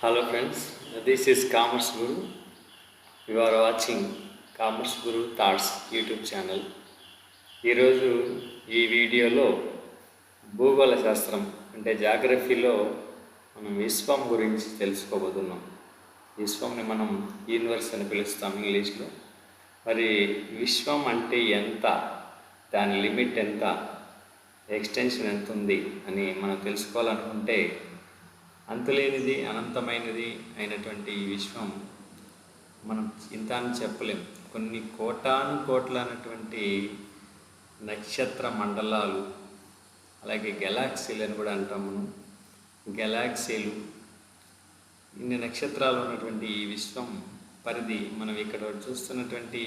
Hello friends, this is Commerce Guru. You are watching Commerce Guru Thoughts YouTube channel. ఈరోజు ఈ వీడియోలో భూగోళ శాస్త్రం అంటే జాగ్రఫీలో మనం విశ్వం గురించి తెలుసుకోబోతున్నాం. విశ్వంని మనం యూనివర్స్ అని పిలుస్తాం ఇంగ్లీష్లో. మరి విశ్వం అంటే ఎంత, దాని లిమిట్ ఎంత, ఎక్స్టెన్షన్ ఎంత ఉంది అని మనం తెలుసుకోవాలనుకుంటే అంతులేనిది అనంతమైనది అయినటువంటి ఈ విశ్వం మనం ఇంత అని చెప్పలేం. కొన్ని కోటాను అన్నటువంటి నక్షత్ర మండలాలు, అలాగే గెలాక్సీలు అని కూడా అంటాం మనం. గెలాక్సీలు, ఇన్ని నక్షత్రాలు ఉన్నటువంటి ఈ విశ్వం పరిధి మనం ఇక్కడ చూస్తున్నటువంటి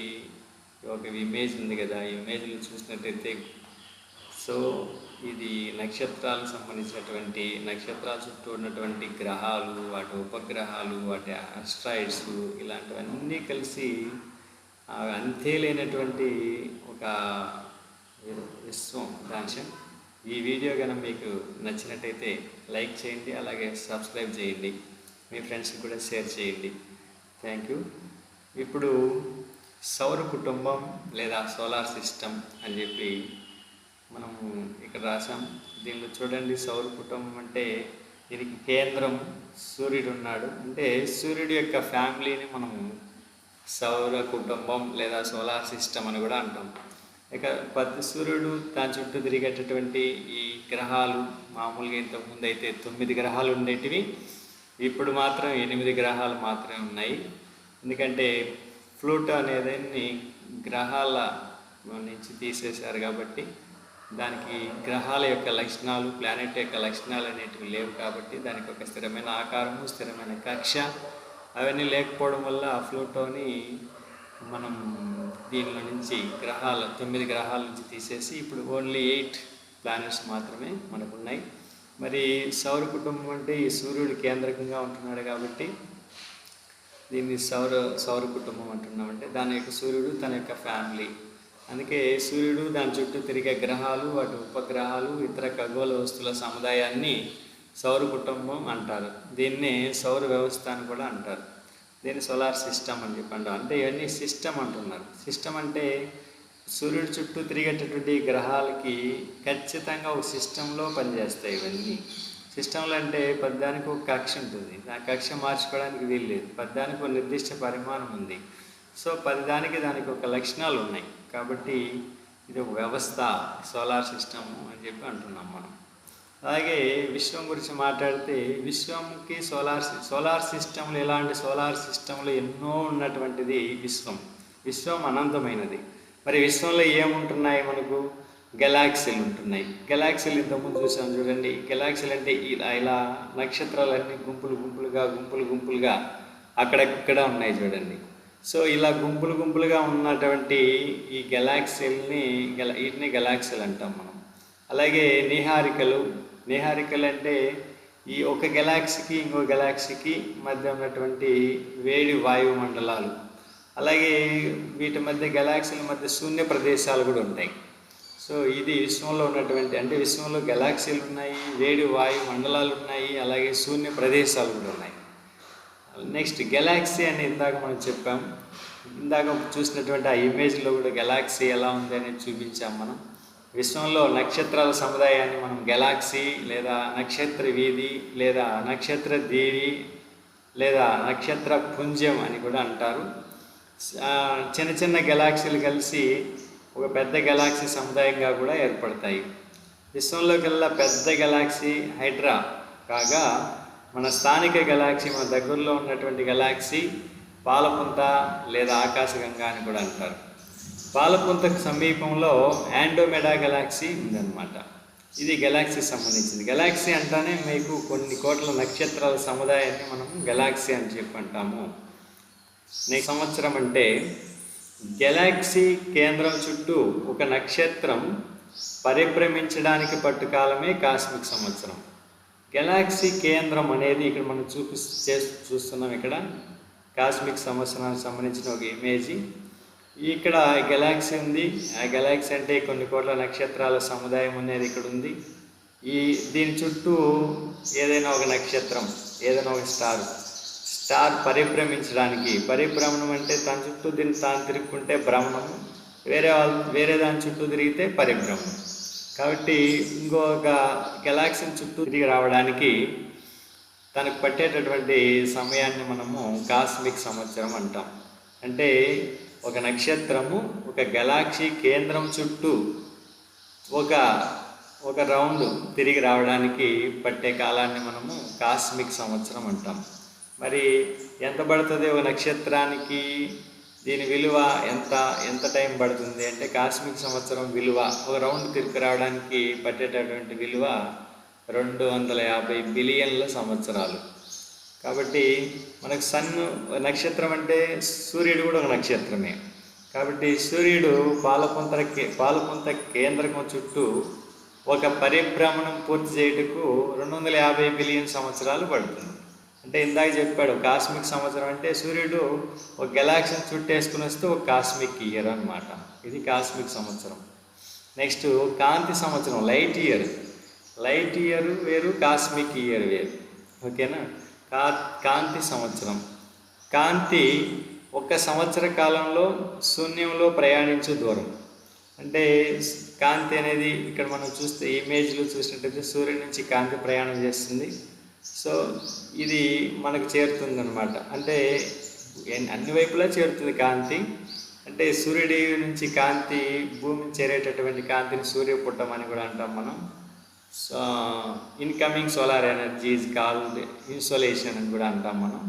ఒక ఇమేజ్ ఉంది కదా, ఈ ఇమేజ్లో చూసినట్టయితే సో ఇది నక్షత్రాలకు సంబంధించినటువంటి నక్షత్రాల చుట్టూ ఉన్నటువంటి గ్రహాలు, వాటి ఉపగ్రహాలు, వాటి ఆస్ట్రాయిడ్స్ ఇలాంటివన్నీ కలిసి అంతే లేనటువంటి ఒక విశ్వం దాంశం. ఈ వీడియో కనుక మీకు నచ్చినట్టయితే లైక్ చేయండి, అలాగే సబ్స్క్రైబ్ చేయండి, మీ ఫ్రెండ్స్కి కూడా షేర్ చేయండి. Thank you. ఇప్పుడు సౌర కుటుంబం లేదా సోలార్ సిస్టమ్ అని చెప్పి మనము ఇక్కడ రాసాం. దీనిలో చూడండి, సౌర కుటుంబం అంటే దీనికి కేంద్రం సూర్యుడు ఉన్నాడు. అంటే సూర్యుడి యొక్క ఫ్యామిలీని మనము సౌర కుటుంబం లేదా సోలార్ సిస్టమ్ అని కూడా అంటాం. ఇక సూర్యుడు దాని చుట్టూ తిరిగేటటువంటి ఈ గ్రహాలు, మామూలుగా ఇంతకుముందు అయితే 9 గ్రహాలు ఉండేటివి, ఇప్పుడు మాత్రం 8 గ్రహాలు మాత్రమే ఉన్నాయి. ఎందుకంటే ప్లూటో అనేది గ్రహాల నుంచి తీసేశారు కాబట్టి దానికి గ్రహాల యొక్క లక్షణాలు, ప్లానెట్ యొక్క లక్షణాలు అనేటివి లేవు కాబట్టి దానికి ఒక స్థిరమైన ఆకారము, స్థిరమైన కక్ష అవన్నీ లేకపోవడం వల్ల ఆ ప్లూటోని మనం దీనిలో నుంచి 9 గ్రహాల నుంచి తీసేసి ఇప్పుడు ఓన్లీ 8 ప్లానెట్స్ మాత్రమే మనకు ఉన్నాయి. మరి సౌర కుటుంబం అంటే ఈ సూర్యుడు కేంద్రకంగా ఉంటున్నాడు కాబట్టి దీన్ని సౌర కుటుంబం అంటున్నామంటే దాని యొక్క సూర్యుడు తన యొక్క ఫ్యామిలీ. అందుకే సూర్యుడు, దాని చుట్టూ తిరిగే గ్రహాలు, వాటి ఉపగ్రహాలు, ఇతర ఖగోళ వస్తువుల సముదాయాన్ని సౌర కుటుంబం అంటారు. దీన్నే సౌర వ్యవస్థ అని కూడా అంటారు. దీన్ని సోలార్ సిస్టమ్ అని చెప్పండి. అంటే ఇవన్నీ సిస్టమ్ అంటున్నారు. సిస్టమ్ అంటే సూర్యుడి చుట్టూ తిరిగేటటువంటి గ్రహాలకి ఖచ్చితంగా ఒక సిస్టంలో పనిచేస్తాయి. ఇవన్నీ సిస్టంలు అంటే పద్దానికి ఒక కక్ష ఉంటుంది, ఆ కక్ష మార్చుకోవడానికి వీలు లేదు. పద్దానికి ఒక నిర్దిష్ట పరిమాణం ఉంది. సో దానికి ఒక లక్షణాలు ఉన్నాయి కాబట్టి ఇది ఒక వ్యవస్థ, సోలార్ సిస్టమ్ అని చెప్పి అంటున్నాం మనం. అలాగే విశ్వం గురించి మాట్లాడితే విశ్వంకి సోలార్ సిస్టంలు, ఇలాంటి సోలార్ సిస్టంలు ఎన్నో ఉన్నటువంటిది విశ్వం అనంతమైనది. మరి విశ్వంలో ఏముంటున్నాయి? మనకు గెలాక్సీలు ఉంటున్నాయి. గెలాక్సీలు ఇంతకుముందు చూసాం చూడండి. గెలాక్సీలు అంటే ఇలా నక్షత్రాలన్నీ గుంపులుగా అక్కడక్కడ ఉన్నాయి చూడండి. సో ఇలా గుంపులుగా ఉన్నటువంటి ఈ గెలాక్సీల్ని వీటిని గెలాక్సీలు అంటాం మనం. అలాగే నిహారికలు అంటే ఈ ఒక గెలాక్సీకి ఇంకో గెలాక్సీకి మధ్య ఉన్నటువంటి వేడి వాయు మండలాలు. అలాగే వీటి మధ్య గెలాక్సీల మధ్య శూన్య ప్రదేశాలు కూడా ఉంటాయి. సో ఇది విశ్వంలో ఉన్నటువంటి, అంటే విశ్వంలో గెలాక్సీలు ఉన్నాయి, వేడి వాయు మండలాలు ఉన్నాయి, అలాగే శూన్య ప్రదేశాలు కూడా ఉన్నాయి. నెక్స్ట్ గెలాక్సీ అని ఇందాక మనం చెప్పాం. ఇందాక చూసినటువంటి ఆ ఇమేజ్లో కూడా గెలాక్సీ ఎలా ఉంది అనేది చూపించాం మనం. విశ్వంలో నక్షత్రాల సముదాయాన్ని మనం గెలాక్సీ లేదా నక్షత్ర వీధి లేదా నక్షత్ర దీవి లేదా నక్షత్ర పుంజం అని కూడా అంటారు. చిన్న గెలాక్సీలు కలిసి ఒక పెద్ద గెలాక్సీ సముదాయంగా కూడా ఏర్పడతాయి. విశ్వంలోకెల్లా పెద్ద గెలాక్సీ హైడ్రా కాగా మన స్థానిక గెలాక్సీ, మన దగ్గరలో ఉన్నటువంటి గెలాక్సీ పాలపుంత లేదా ఆకాశగంగా అని కూడా అంటారు. పాలపుంతకు సమీపంలో ఆండ్రోమెడా గెలాక్సీ ఉందన్నమాట. ఇది గెలాక్సీ సంబంధించింది. గెలాక్సీ అంటానే మీకు కొన్ని కోట్ల నక్షత్రాల సముదాయాన్ని మనం గెలాక్సీ అని చెప్పి అంటాము. నెక్స్ట్ సంవత్సరం అంటే గెలాక్సీ కేంద్రం చుట్టూ ఒక నక్షత్రం పరిభ్రమించడానికి పట్టుకాలమే కాస్మిక్ సంవత్సరం. గెలాక్సీ కేంద్రం అనేది ఇక్కడ మనం చూస్తున్నాం. ఇక్కడ కాస్మిక్ సంవత్సరానికి సంబంధించిన ఒక ఇమేజ్. ఇక్కడ గెలాక్సీ ఉంది. ఆ గెలాక్సీ అంటే కొన్ని కోట్ల నక్షత్రాల సముదాయం అనేది ఇక్కడ ఉంది. దీని చుట్టూ ఏదైనా ఒక నక్షత్రం, ఏదైనా ఒక స్టార్ స్టార్ పరిభ్రమించడానికి, పరిభ్రమణం అంటే తన చుట్టూ దీన్ని తాను తిరుక్కుంటే భ్రమణము, వేరే దాని చుట్టూ తిరిగితే పరిభ్రమణం. కాబట్టి ఇంకొక గెలాక్సీని చుట్టూ తిరిగి రావడానికి తనకు పట్టేటటువంటి సమయాన్ని మనము కాస్మిక్ సంవత్సరం అంటాం. అంటే ఒక నక్షత్రము ఒక గెలాక్సీ కేంద్రం చుట్టూ ఒక రౌండ్ తిరిగి రావడానికి పట్టే కాలాన్ని మనము కాస్మిక్ సంవత్సరం అంటాం. మరి ఎంత పడుతుంది ఒక నక్షత్రానికి, దీని విలువ ఎంత టైం పడుతుంది అంటే కాస్మిక్ సంవత్సరం విలువ ఒక రౌండ్ తిరిగి రావడానికి పట్టేటటువంటి విలువ 250 బిలియన్ల సంవత్సరాలు. కాబట్టి మనకు నక్షత్రం అంటే సూర్యుడు కూడా ఒక నక్షత్రమే. కాబట్టి సూర్యుడు పాలపుంత కేంద్రకం చుట్టూ ఒక పరిభ్రమణం పూర్తి చేయుటకు 250 బిలియన్ సంవత్సరాలు పడుతుంది. అంటే ఇందాక చెప్పాడు కాస్మిక్ సంవత్సరం అంటే సూర్యుడు ఒక గెలాక్సీని చుట్టేసుకుని వస్తే ఒక కాస్మిక్ ఇయర్ అన్నమాట. ఇది కాస్మిక్ సంవత్సరం. నెక్స్ట్ కాంతి సంవత్సరం, లైట్ ఇయర్ వేరు, కాస్మిక్ ఇయర్ వేరు. ఓకేనా? కాంతి సంవత్సరం, కాంతి ఒక సంవత్సర కాలంలో శూన్యంలో ప్రయాణించే దూరం. అంటే కాంతి అనేది ఇక్కడ మనం చూస్తే ఇమేజ్లో చూసినట్టయితే సూర్యుడి నుంచి కాంతి ప్రయాణం చేస్తుంది. సో ఇది మనకు చేరుతుందన్నమాట. అంటే అన్ని వైపులా చేరుతుంది కాంతి. అంటే సూర్యుడి నుంచి కాంతి భూమిని చేరేటటువంటి కాంతిని సూర్యపుట్టం అని కూడా అంటాం మనం. So incoming solar energy is called insolation అని కూడా అంటాం మనం.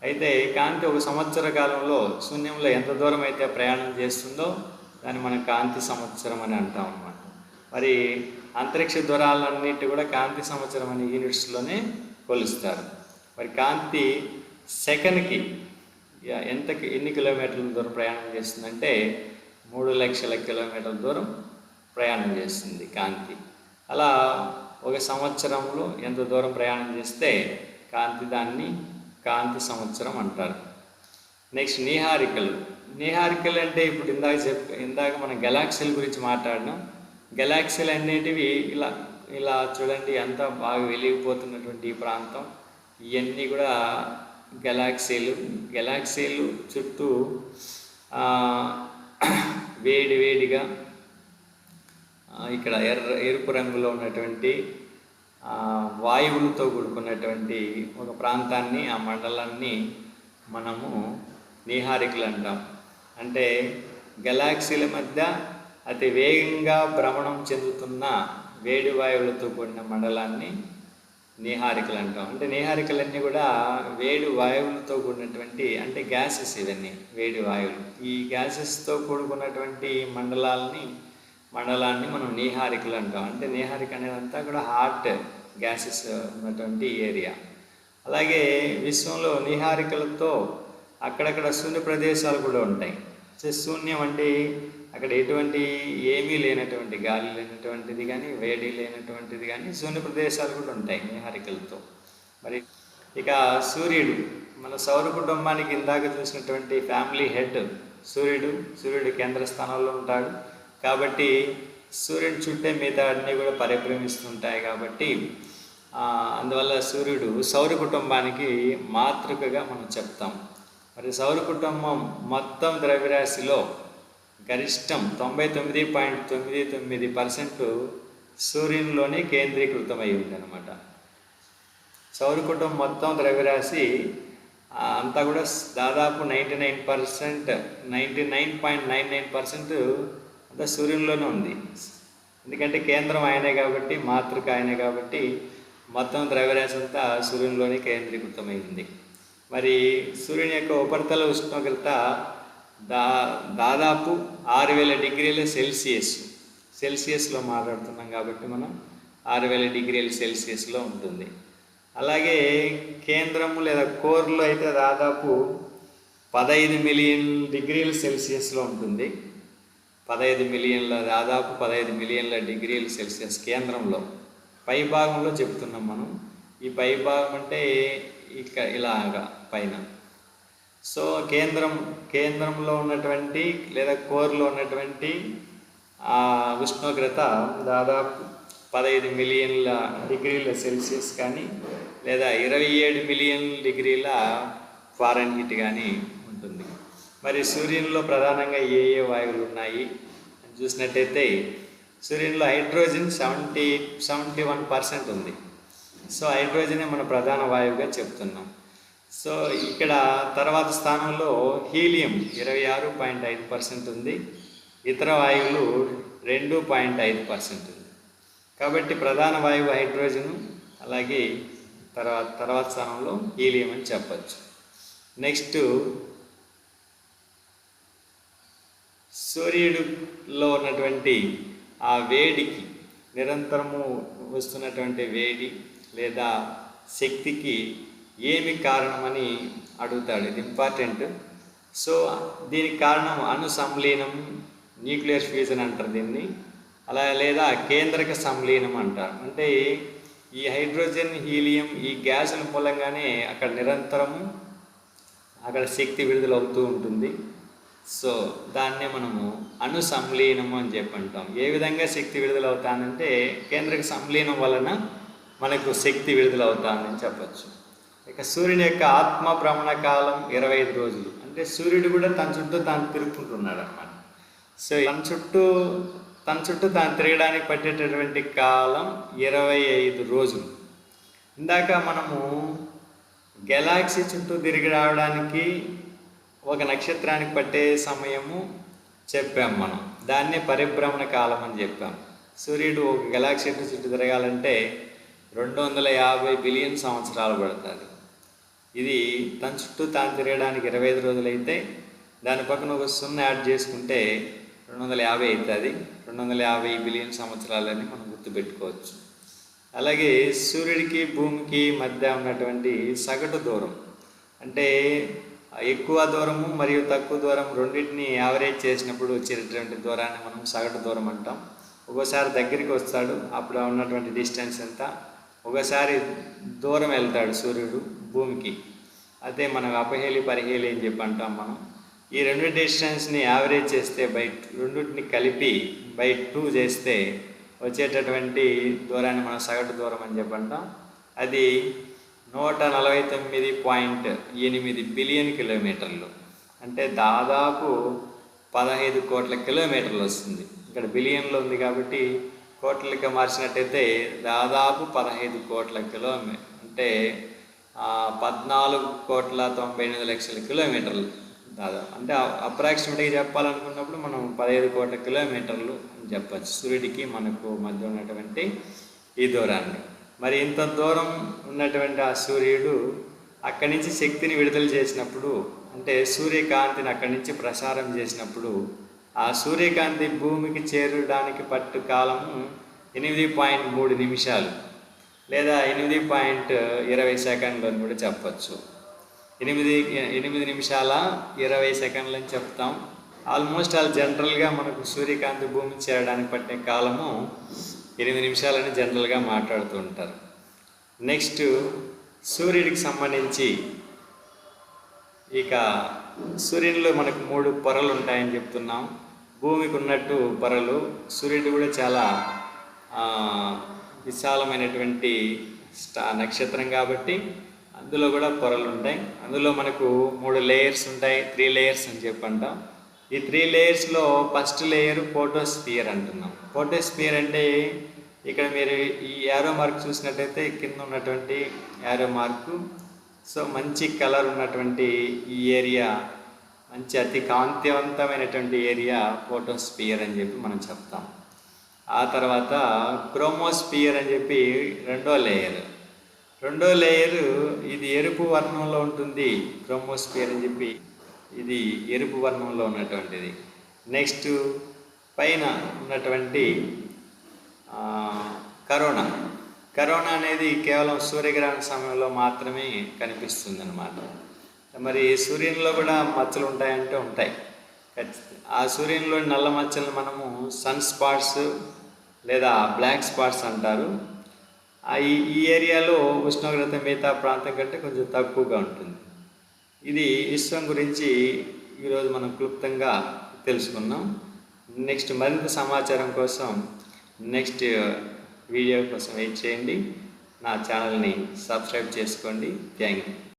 అయితే కాంతి ఒక సంవత్సర కాలంలో శూన్యంలో ఎంత దూరం అయితే ప్రయాణం చేస్తుందో దాన్ని మనం కాంతి సంవత్సరం అని అంటాం అన్నమాట. మరి అంతరిక్ష దూరాలన్నిటి కూడా కాంతి సంవత్సరం అనే యూనిట్స్లోనే కొలుస్తారు. మరి కాంతి సెకండ్కి ఎన్ని కిలోమీటర్ల దూరం ప్రయాణం చేస్తుందంటే 3 లక్షల కిలోమీటర్ల దూరం ప్రయాణం చేస్తుంది కాంతి. అలా ఒక సంవత్సరంలో ఎంత దూరం ప్రయాణం చేస్తే దాన్ని కాంతి సంవత్సరం అంటారు. నెక్స్ట్ నీహారికలు అంటే ఇప్పుడు ఇందాక మనం గెలాక్సీల గురించి మాట్లాడినాం. గెలాక్సీలు అనేటివి ఇలా చూడండి, ఎంత బాగా వెలిగిపోతున్నటువంటి ఈ ప్రాంతం, ఇవన్నీ కూడా గెలాక్సీలు చుట్టూ వేడిగా ఇక్కడ ఎరుపు రంగులో ఉన్నటువంటి వాయువులతో కూడుకున్నటువంటి ఒక ప్రాంతాన్ని, ఆ మండలాన్ని మనము నీహారికలు అంటాం. అంటే గెలాక్సీల మధ్య అతి వేగంగా భ్రమణం చెందుతున్న వేడి వాయువులతో కూడిన మండలాన్ని నీహారికలు అంటాం. అంటే నీహారికలన్నీ కూడా వేడి వాయువులతో కూడినటువంటి, అంటే గ్యాసెస్, ఇవన్నీ వేడి వాయువులు. ఈ గ్యాసెస్తో కూడుకున్నటువంటి మండలాన్ని మనం నీహారికలు అంటాం. అంటే నీహారిక అనేదంతా కూడా హాట్ గ్యాసెస్ ఉన్నటువంటి ఏరియా. అలాగే విశ్వంలో నీహారికలతో అక్కడక్కడ శూన్య ప్రదేశాలు కూడా ఉంటాయి. శూన్యం అంటే అక్కడ ఎటువంటి ఏమీ లేనటువంటి, గాలి లేనటువంటిది కానీ వేడి లేనటువంటిది కానీ శూన్య ప్రదేశాలు కూడా ఉంటాయి నీహారికలతో. మరి ఇక సూర్యుడు, మన సౌర కుటుంబానికి ఇందాక చూసినటువంటి ఫ్యామిలీ హెడ్ సూర్యుడు కేంద్ర స్థానంలో ఉంటాడు. కాబట్టి సూర్యుడి చుట్టే మిగతా అన్నీ కూడా పరిభ్రమిస్తుంటాయి. కాబట్టి అందువల్ల సూర్యుడు సౌర కుటుంబానికి మాతృకగా మనం చెప్తాం. మరి సౌర కుటుంబం మొత్తం ద్రవ్యరాశిలో గరిష్టం 99.99% సూర్యునిలోనే కేంద్రీకృతమై ఉందన్నమాట. సౌర కుటుంబం మొత్తం ద్రవ్యరాశి అంతా కూడా దాదాపు 99.99% అంతా సూర్యునిలోనే ఉంది. ఎందుకంటే కేంద్రం ఆయనే కాబట్టి, మాతృక ఆయనే కాబట్టి మొత్తం ద్రవ్యరాశి అంతా సూర్యునిలోనే కేంద్రీకృతమైంది. మరి సూర్యుని యొక్క ఉపరితల ఉష్ణోగ్రత దాదాపు 6000 డిగ్రీల సెల్సియస్లో మాట్లాడుతున్నాం కాబట్టి మనం 6000 డిగ్రీల సెల్సియస్లో ఉంటుంది. అలాగే కేంద్రము లేదా కోర్లో అయితే దాదాపు 15 మిలియన్ డిగ్రీల సెల్సియస్లో ఉంటుంది. దాదాపు 15 మిలియన్ల డిగ్రీల సెల్సియస్ కేంద్రంలో. పై భాగంలో చెప్తున్నాం మనం. ఈ పై భాగం అంటే ఇలాగా పైన. సో కేంద్రంలో ఉన్నటువంటి లేదా కోర్లో ఉన్నటువంటి ఉష్ణోగ్రత దాదాపు 15 మిలియన్ల డిగ్రీల సెల్సియస్ కానీ లేదా 27 మిలియన్ డిగ్రీల ఫారెన్హీట్ కానీ ఉంటుంది. మరి సూర్యునిలో ప్రధానంగా ఏ ఏ వాయువులు ఉన్నాయి అని చూసినట్టయితే సూర్యునిలో హైడ్రోజన్ 71% ఉంది. సో హైడ్రోజనే మన ప్రధాన వాయువుగా చెప్తున్నాం. సో ఇక్కడ తర్వాత స్థానంలో హీలియం 26.5% ఉంది. ఇతర వాయువులు 2.5% ఉంది. కాబట్టి ప్రధాన వాయువు హైడ్రోజను, అలాగే తర్వాత స్థానంలో హీలియం అని చెప్పచ్చు. నెక్స్ట్, సూర్యుడిలో ఉన్నటువంటి ఆ వేడికి, నిరంతరము వస్తున్నటువంటి వేడి లేదా శక్తికి ఏమి కారణమని అడుగుతాడు. ఇది ఇంపార్టెంట్. సో దీనికి కారణం అణు సంలీనం, న్యూక్లియర్ ఫ్యూజన్ అంటారు దీన్ని, అలా లేదా కేంద్రక సంలీనం అంటారు. అంటే ఈ హైడ్రోజన్, హీలియం ఈ గ్యాసుల మూలంగానే అక్కడ నిరంతరము అక్కడ శక్తి విడుదల అవుతూ ఉంటుంది. సో దాన్నే మనము అణు సంలీనము అని చెప్పి అంటాం. ఏ విధంగా శక్తి విడుదల అవుతానంటే కేంద్రక సంలీనం వలన మనకు శక్తి విడుదల అవుతానని చెప్పచ్చు. ఇక సూర్యుని యొక్క ఆత్మ భ్రమణ కాలం 25 రోజులు. అంటే సూర్యుడు కూడా తన చుట్టూ తాను తిరుగుతుంటున్నాడు అన్నమాట. సో తన చుట్టూ తాను తిరగడానికి పట్టేటటువంటి కాలం 25 రోజులు. ఇందాక మనము గెలాక్సీ చుట్టూ తిరిగి రావడానికి ఒక నక్షత్రానికి పట్టే సమయము చెప్పాం మనం. దాన్నే పరిభ్రమణ కాలం అని చెప్పాం. సూర్యుడు ఒక గెలాక్సీ చుట్టూ తిరగాలంటే 250 బిలియన్ సంవత్సరాలు పడుతుంది. ఇది తన చుట్టూ తాను తిరగడానికి 25 రోజులైతే దాని పక్కన ఒక 0 యాడ్ చేసుకుంటే 250 అవుతుంది. 250 బిలియన్ సంవత్సరాలని మనం గుర్తుపెట్టుకోవచ్చు. అలాగే సూర్యుడికి భూమికి మధ్య ఉన్నటువంటి సగటు దూరం, అంటే ఎక్కువ దూరము మరియు తక్కువ దూరం రెండింటిని యావరేజ్ చేసినప్పుడు వచ్చేటటువంటి దూరాన్ని మనం సగటు దూరం అంటాం. ఒక్కోసారి దగ్గరికి వస్తాడు, అప్పుడు ఉన్నటువంటి డిస్టెన్స్ ఎంత. ఒకసారి దూరం వెళ్తాడు సూర్యుడు భూమికి, అదే మనం అపహేలి పరిహేలి అని చెప్పి అంటాం మనం. ఈ రెండు డిస్టెన్స్ని యావరేజ్ చేస్తే రెండింటిని కలిపి బై 2 చేస్తే వచ్చేటటువంటి దూరాన్ని మనం సగటు దూరం అని చెప్పి అంటాం. అది 149.8 బిలియన్ కిలోమీటర్లు, అంటే దాదాపు 15 కోట్ల కిలోమీటర్లు వస్తుంది. ఇక్కడ బిలియన్లో ఉంది కాబట్టి కోట్లకి మార్చినట్టయితే దాదాపు 15 కోట్ల కిలోమీటర్, అంటే 14,98,00,000 కిలోమీటర్లు దాదాపు. అంటే అప్రాక్సిమేట్గా చెప్పాలనుకున్నప్పుడు మనం 15 కోట్ల కిలోమీటర్లు అని చెప్పచ్చు సూర్యుడికి మనకు మధ్య ఉన్నటువంటి ఈ దూరాన్ని. మరి ఇంత దూరం ఉన్నటువంటి ఆ సూర్యుడు అక్కడి నుంచి శక్తిని విడుదల చేసినప్పుడు, అంటే సూర్యకాంతిని అక్కడి నుంచి ప్రసారం చేసినప్పుడు, ఆ సూర్యకాంతి భూమికి చేరడానికి పట్టు కాలము 8.3 నిమిషాలు లేదా 8.20 సెకండ్లు అని కూడా చెప్పచ్చు. 8 నిమిషాల 20 సెకండ్లు అని చెప్తాం. ఆల్మోస్ట్ జనరల్గా మనకు సూర్యకాంతి భూమికి చేరడానికి పట్టే కాలము 8 నిమిషాలని జనరల్గా మాట్లాడుతూ ఉంటారు. నెక్స్ట్, సూర్యుడికి సంబంధించి ఇక సూర్యునిలో మనకు 3 పొరలు ఉంటాయని చెప్తున్నాం. భూమికి ఉన్నట్టు పొరలు, సూర్యుడు కూడా చాలా విశాలమైనటువంటి నక్షత్రం కాబట్టి అందులో కూడా పొరలు ఉంటాయి. అందులో మనకు 3 లేయర్స్ ఉంటాయి, 3 లేయర్స్ అని చెప్పంటాం. ఈ 3 లేయర్స్లో ఫస్ట్ లేయర్ ఫోటోస్ఫియర్ అంటున్నాం. ఫోటోస్ఫియర్ అంటే ఇక్కడ మీరు ఈ యారో మార్క్ చూసినట్టయితే కింద ఉన్నటువంటి యారో మార్కు, సో మంచి కలర్ ఉన్నటువంటి ఈ ఏరియా, మంచి అతి కాంతివంతమైనటువంటి ఏరియా ఫోటోస్ఫియర్ అని చెప్పి మనం చెప్తాం. ఆ తర్వాత క్రోమోస్ఫియర్ అని చెప్పి రెండో లేయరు ఇది ఎరుపు వర్ణంలో ఉంటుంది. క్రోమోస్ఫియర్ అని చెప్పి ఇది ఎరుపు వర్ణంలో ఉన్నటువంటిది. నెక్స్ట్ పైన ఉన్నటువంటి కరోనా అనేది కేవలం సూర్యగ్రహణ సమయంలో మాత్రమే కనిపిస్తుంది అన్నమాట. మరి సూర్యునిలో కూడా మచ్చలు ఉంటాయంటే ఉంటాయి. ఆ సూర్యునిలో నల్ల మచ్చలను మనము సన్ స్పాట్స్ లేదా బ్లాక్ స్పాట్స్ అంటారు. ఈ ఏరియాలో ఉష్ణోగ్రత మిగతా ప్రాంతం కంటే కొంచెం తక్కువగా ఉంటుంది. ఇది విశ్వం గురించి ఈరోజు మనం క్లుప్తంగా తెలుసుకున్నాం. నెక్స్ట్ మరింత సమాచారం కోసం నెక్స్ట్ వీడియో కోసం వెయిట్ చేయండి. నా ఛానల్ని సబ్స్క్రైబ్ చేసుకోండి. Thank you.